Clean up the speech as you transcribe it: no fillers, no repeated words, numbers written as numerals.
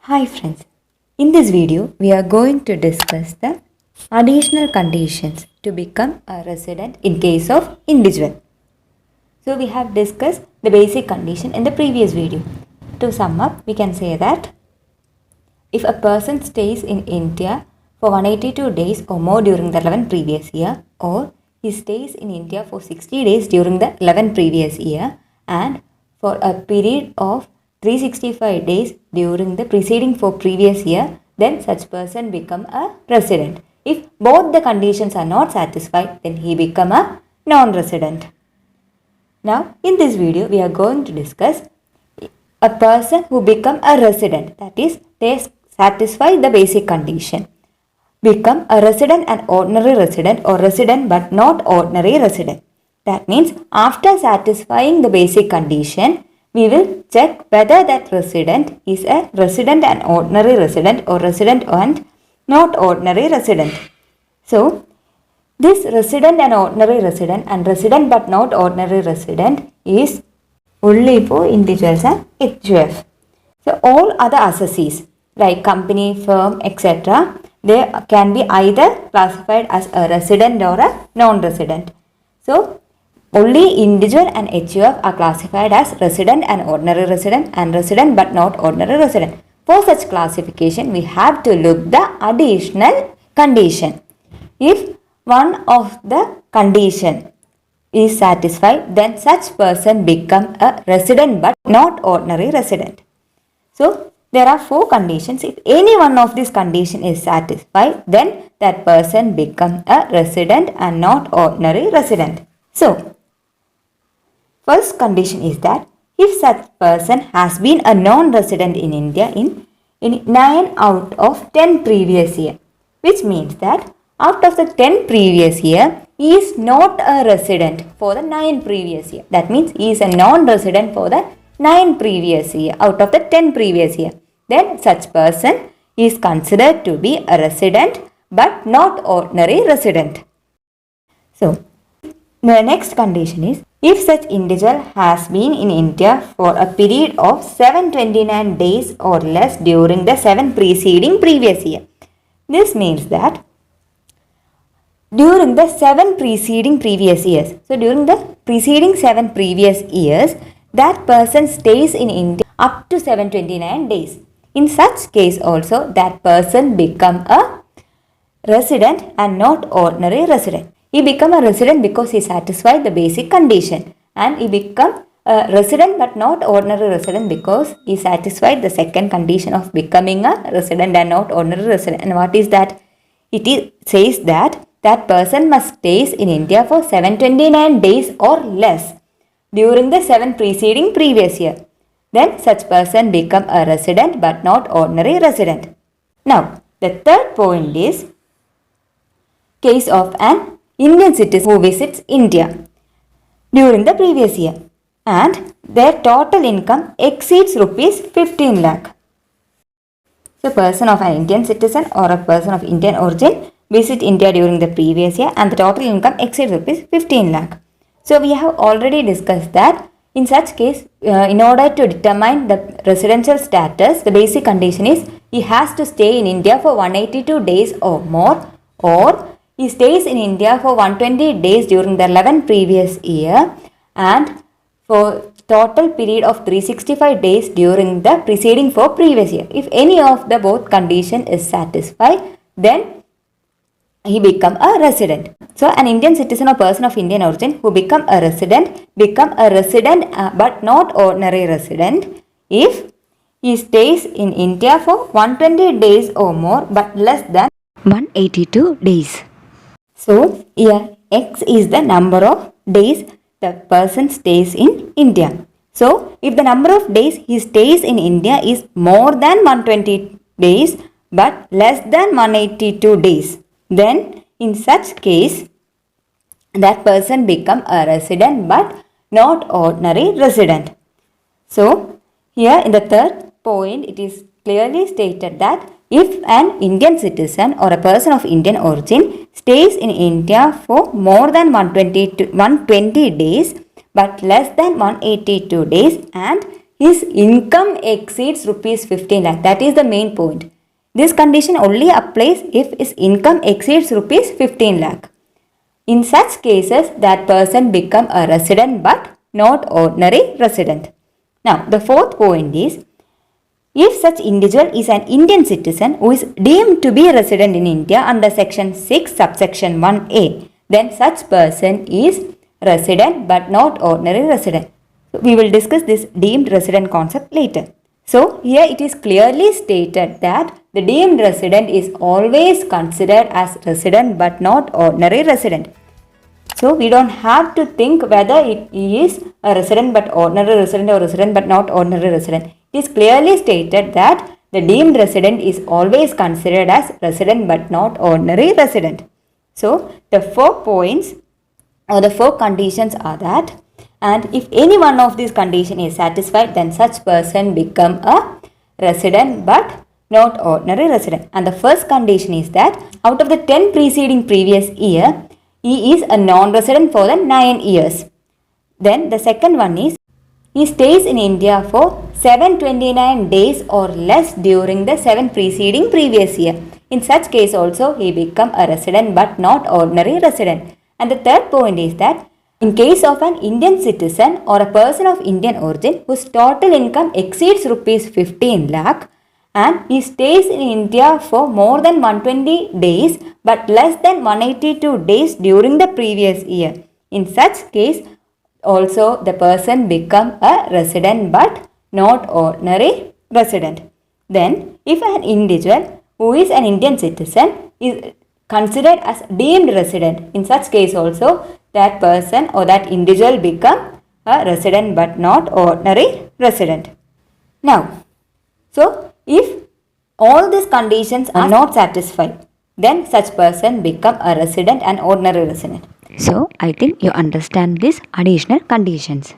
Hi friends, in this video we are going to discuss the additional conditions to become a resident in case of individual. So we have discussed the basic condition in the previous video. To sum up, we can say that if a person stays in India for 182 days or more during the 11 previous year, or he stays in India for 60 days during the 11 previous year and for a period of 365 days during the preceding for previous year, then such person become a resident. If both the conditions are not satisfied, then he become a non-resident. Now, in this video, we are going to discuss a person who become a resident, that is, they satisfy the basic condition. Become a resident and ordinary resident or resident but not ordinary resident. That means after satisfying the basic condition, we will check whether that resident is a resident and ordinary resident or resident and not ordinary resident. So, this resident and ordinary resident and resident but not ordinary resident is only for individuals and HUF. So, all other assessees like company, firm, etc., they can be either classified as a resident or a non-resident. So, only individual and HUF are classified as resident and ordinary resident and resident but not ordinary resident. For such classification, we have to look the additional condition. If one of the condition is satisfied, then such person become a resident but not ordinary resident. So, there are 4 conditions. If any one of these condition is satisfied, then that person become a resident and not ordinary resident. So, first condition is that if such person has been a non-resident in India in 9 out of 10 previous year, which means that out of the 10 previous year, he is not a resident for the 9 previous year. That means he is a non-resident for the 9 previous year out of the 10 previous year. Then such person is considered to be a resident but not ordinary resident. So, the next condition is if such individual has been in India for a period of 729 days or less during the 7 preceding previous year. This means that during the 7 preceding previous years, so during the preceding 7 previous years, that person stays in India up to 729 days. In such case also, that person become a resident and not ordinary resident. He become a resident because he satisfied the basic condition, and he become a resident but not ordinary resident because he satisfied the second condition of becoming a resident and not ordinary resident. And what is that? It says that that person must stay in India for 729 days or less during the 7 preceding previous year. Then such person become a resident but not ordinary resident. Now, the third point is case of an Indian citizen who visits India during the previous year and their total income exceeds rupees 15 lakh. So, person of an Indian citizen or a person of Indian origin visit India during the previous year and the total income exceeds rupees 15 lakh. So, we have already discussed that in such case, in order to determine the residential status, the basic condition is he has to stay in India for 182 days or more, or he stays in India for 120 days during the 11 previous year and for total period of 365 days during the preceding 4 previous year. If any of the both condition is satisfied, then he become a resident. So, an Indian citizen or person of Indian origin who become a resident but not ordinary resident if he stays in India for 120 days or more but less than 182 days. So, here X is the number of days the person stays in India. So, if the number of days he stays in India is more than 120 days but less than 182 days, then in such case that person become a resident but not ordinary resident. So, here in the third point it is clearly stated that if an Indian citizen or a person of Indian origin stays in India for more than 120 days but less than 182 days and his income exceeds rupees 15 lakh. That is the main point. This condition only applies if his income exceeds rupees 15 lakh. In such cases, that person become a resident but not ordinary resident. Now, the fourth point is, if such individual is an Indian citizen who is deemed to be a resident in India under section 6 subsection 1a, then such person is resident but not ordinary resident. We will discuss this deemed resident concept later. So, here it is clearly stated that the deemed resident is always considered as resident but not ordinary resident. So, we don't have to think whether it is a resident but ordinary resident or resident but not ordinary resident. It is clearly stated that the deemed resident is always considered as resident but not ordinary resident. So, the 4 points or the 4 conditions are that, and if any one of these conditions is satisfied, then such person become a resident but not ordinary resident. And the first condition is that out of the 10 preceding previous year, he is a non-resident for the 9 years. Then the second one is, he stays in India for 729 days or less during the 7 preceding previous year. In such case also, he become a resident but not ordinary resident. And the third point is that in case of an Indian citizen or a person of Indian origin whose total income exceeds rupees 15 lakh and he stays in India for more than 120 days but less than 182 days during the previous year. In such case also the person become a resident but not ordinary resident. Then if an individual who is an Indian citizen is considered as deemed resident, in such case also that person or that individual become a resident but not ordinary resident. Now, so if all these conditions are not satisfied, then such person become a resident and ordinary resident. So, I think you understand these additional conditions.